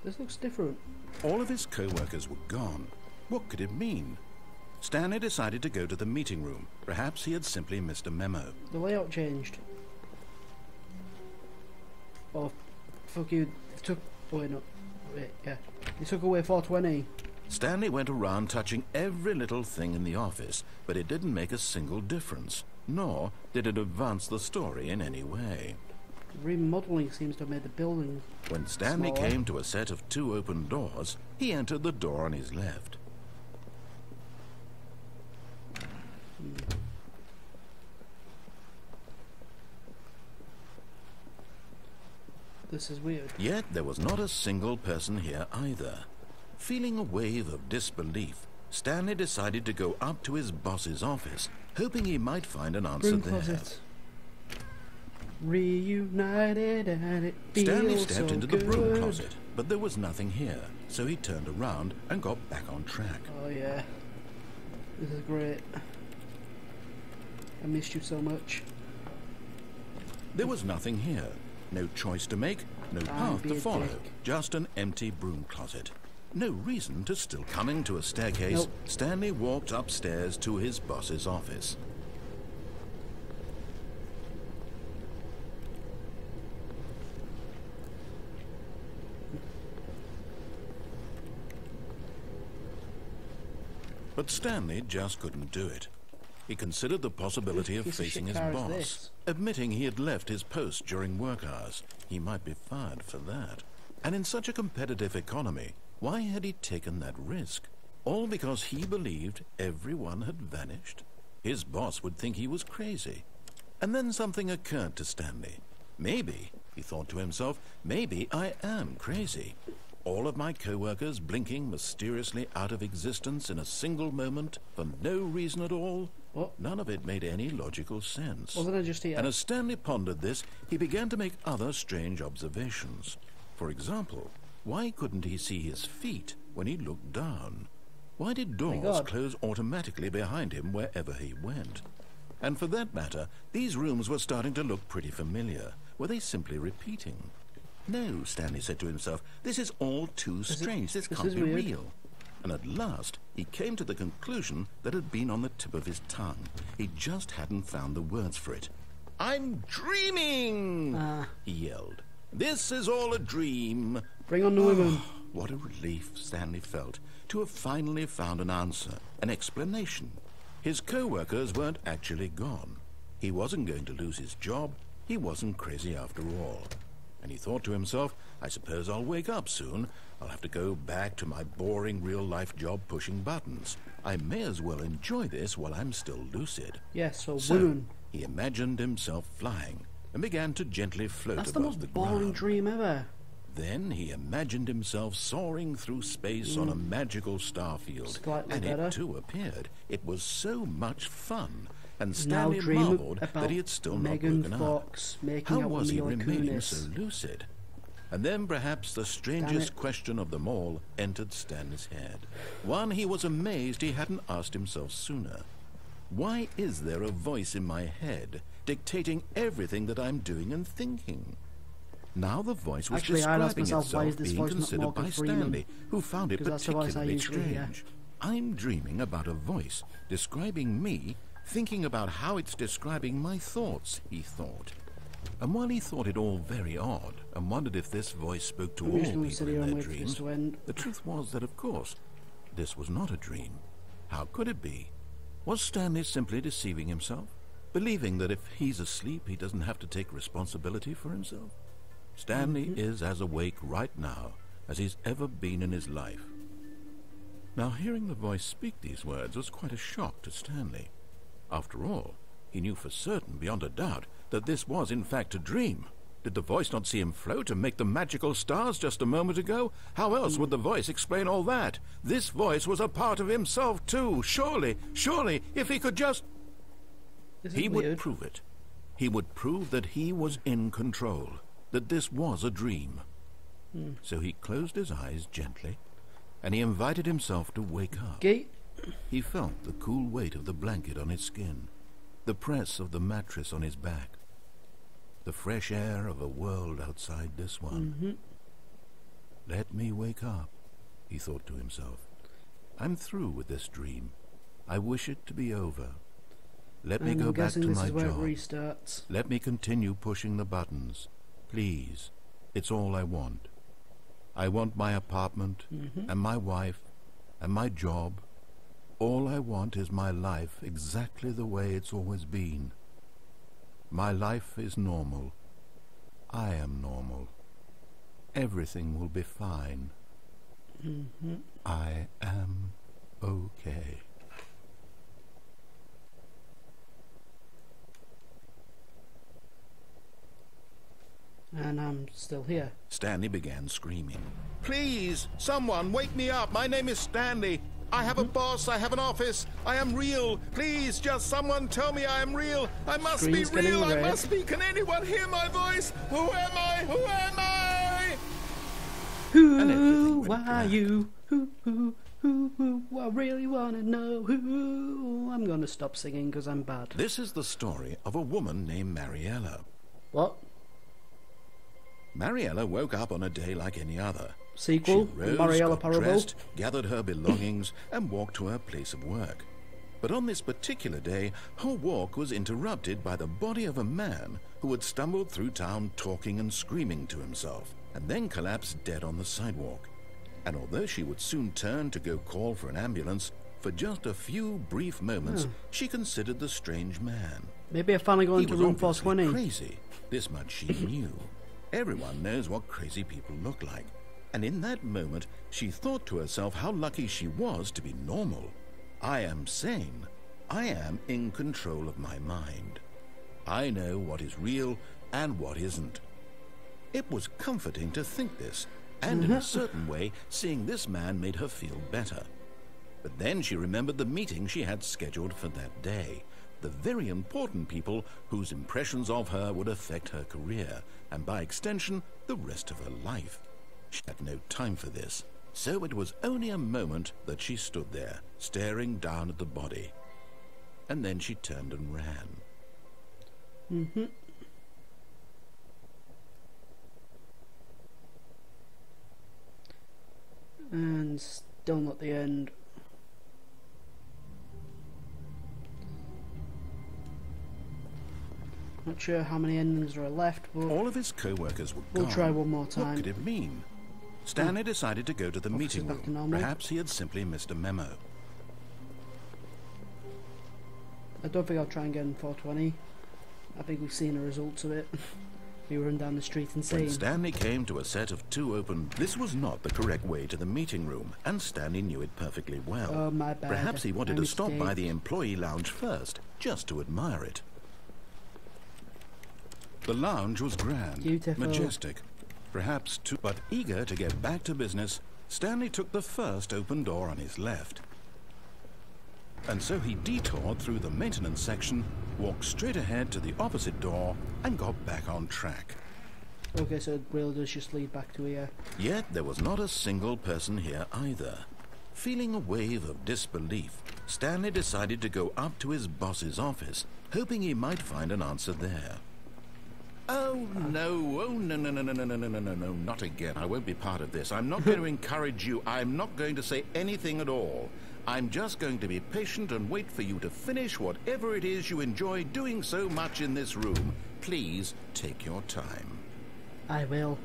This looks different. All of his co-workers were gone. What could it mean? Stanley decided to go to the meeting room. Perhaps he had simply missed a memo. The layout changed. Oh, fuck you. They took... Oh, wait, no. Wait, yeah. They took away 420. Stanley went around touching every little thing in the office, but it didn't make a single difference, nor did it advance the story in any way. Remodeling seems to have made the building When Stanley smaller. came to a set of 2 open doors, he entered the door on his left. This is weird. Yet there was not a single person here either. Feeling a wave of disbelief, Stanley decided to go up to his boss's office, hoping he might find an answer Broom there. closet. Reunited and it feels Stanley stepped so into the broom good. closet, but there was nothing here, so he turned around and got back on track. Oh yeah. This is great. I missed you so much. There was nothing here. No choice to make, no path be to a follow, dick. just an empty broom closet. No reason to still coming to a staircase. Nope. Stanley walked upstairs to his boss's office. But Stanley just couldn't do it. He considered the possibility of Piece of facing shit his car is boss, this? admitting he had left his post during work hours. He might be fired for that. And in such a competitive economy, why had he taken that risk? All because he believed everyone had vanished? His boss would think he was crazy. And then something occurred to Stanley. Maybe, he thought to himself, maybe I am crazy. All of my co-workers blinking mysteriously out of existence in a single moment for no reason at all? What? None of it made any logical sense. Wasn't I just here? And as Stanley pondered this, he began to make other strange observations. For example, why couldn't he see his feet when he looked down? Why did doors God. close automatically behind him wherever he went? And for that matter, these rooms were starting to look pretty familiar. Were they simply repeating? No, Stanley said to himself, this is all too strange. This can't is be weird. real. And at last, he came to the conclusion that had been on the tip of his tongue. He just hadn't found the words for it. I'm dreaming! He yelled. This is all a dream. Bring on the women. What a relief Stanley felt to have finally found an answer, an explanation. His co-workers weren't actually gone. He wasn't going to lose his job. He wasn't crazy after all. And he thought to himself, I suppose I'll wake up soon. I'll have to go back to my boring real-life job pushing buttons. I may as well enjoy this while I'm still lucid. Yes, so So women. he imagined himself flying and began to gently float That's the above most the boring ground. dream ever. Then he imagined himself soaring through space on a magical starfield, Slightly and better. it too appeared. It was so much fun, and Now Stanley dream marveled about that he had still Megan not woken Fox up. making How out was with he Mila remaining Kunis? so lucid? And then perhaps the strangest question of them all entered Stanley's head. One he was amazed he hadn't asked himself sooner. Why is there a voice in my head dictating everything that I'm doing and thinking? Now the voice was Actually, I asked describing myself, why is itself this being voice not considered Morgan by Freeman? Stanley, who found it 'Cause that's the voice I particularly usually hear. strange. I'm dreaming about a voice describing me, thinking about how it's describing my thoughts, he thought. And while he thought it all very odd, and wondered if this voice spoke to I'm all just going to people sit here in and their wait for this dreams, to end. the truth was that, of course, this was not a dream. How could it be? Was Stanley simply deceiving himself? Believing that if he's asleep, he doesn't have to take responsibility for himself? Stanley is as awake right now as he's ever been in his life. Now, hearing the voice speak these words was quite a shock to Stanley. After all, he knew for certain, beyond a doubt, that this was in fact a dream. Did the voice not see him float and make the magical stars just a moment ago? How else would the voice explain all that? This voice was a part of himself too. Surely, if he could just... This is He would weird. prove it. He would prove that he was in control, that this was a dream. So he closed his eyes gently, and he invited himself to wake up. Gate. He felt the cool weight of the blanket on his skin, the press of the mattress on his back, the fresh air of a world outside this one. Let me wake up, he thought to himself. I'm through with this dream. I wish it to be over. Let me go back to my job. Restarts. Let me continue pushing the buttons. Please. It's all I want. I want my apartment, and my wife, and my job. All I want is my life exactly the way it's always been. My life is normal. I am normal. Everything will be fine. I am okay. And I'm still here. Stanley began screaming. Please, someone, wake me up. My name is Stanley. I have a boss. I have an office. I am real. Please, just someone tell me I am real. I must be real. I must be. Can anyone hear my voice? Who am I? Who am I? Who are you? Who? I really want to know who. I'm going to stop singing because I'm bad. This is the story of a woman named Mariella. What? Mariella woke up on a day like any other. Sequel, she rose, Mariella got Parable. dressed, gathered her belongings, and walked to her place of work. But on this particular day, her walk was interrupted by the body of a man who had stumbled through town talking and screaming to himself, and then collapsed dead on the sidewalk. And although she would soon turn to go call for an ambulance, for just a few brief moments, she considered the strange man. Maybe I finally go into room 420. Crazy. This much she knew. Everyone knows what crazy people look like. And in that moment, she thought to herself how lucky she was to be normal. I am sane. I am in control of my mind. I know what is real and what isn't. It was comforting to think this, and in a certain way, seeing this man made her feel better. But then she remembered the meeting she had scheduled for that day. The very important people whose impressions of her would affect her career, and by extension, the rest of her life. She had no time for this, so it was only a moment that she stood there, staring down at the body. And then she turned and ran. And still not the end. Not sure how many endings there are left, but all of his co-workers were we'll gone. try one more time. What could it mean? Stanley decided to go to the meeting room. Perhaps he had simply missed a memo. I don't think I'll try and get in 420. I think we've seen the results of it. We run down the street insane. When Stanley came to a set of two open... This was not the correct way to the meeting room, and Stanley knew it perfectly well. Oh, my bad. Perhaps he wanted to stop by the employee lounge first, just to admire it. The lounge was grand, beautiful, majestic, perhaps too... But eager to get back to business, Stanley took the first open door on his left. And so he detoured through the maintenance section, walked straight ahead to the opposite door, and got back on track. Okay, so it really does just lead back to here. Yet there was not a single person here either. Feeling a wave of disbelief, Stanley decided to go up to his boss's office, hoping he might find an answer there. Oh no, no, not again. I won't be part of this. I'm not going to encourage you. I'm not going to say anything at all. I'm just going to be patient and wait for you to finish whatever it is you enjoy doing so much in this room. Please take your time. I will.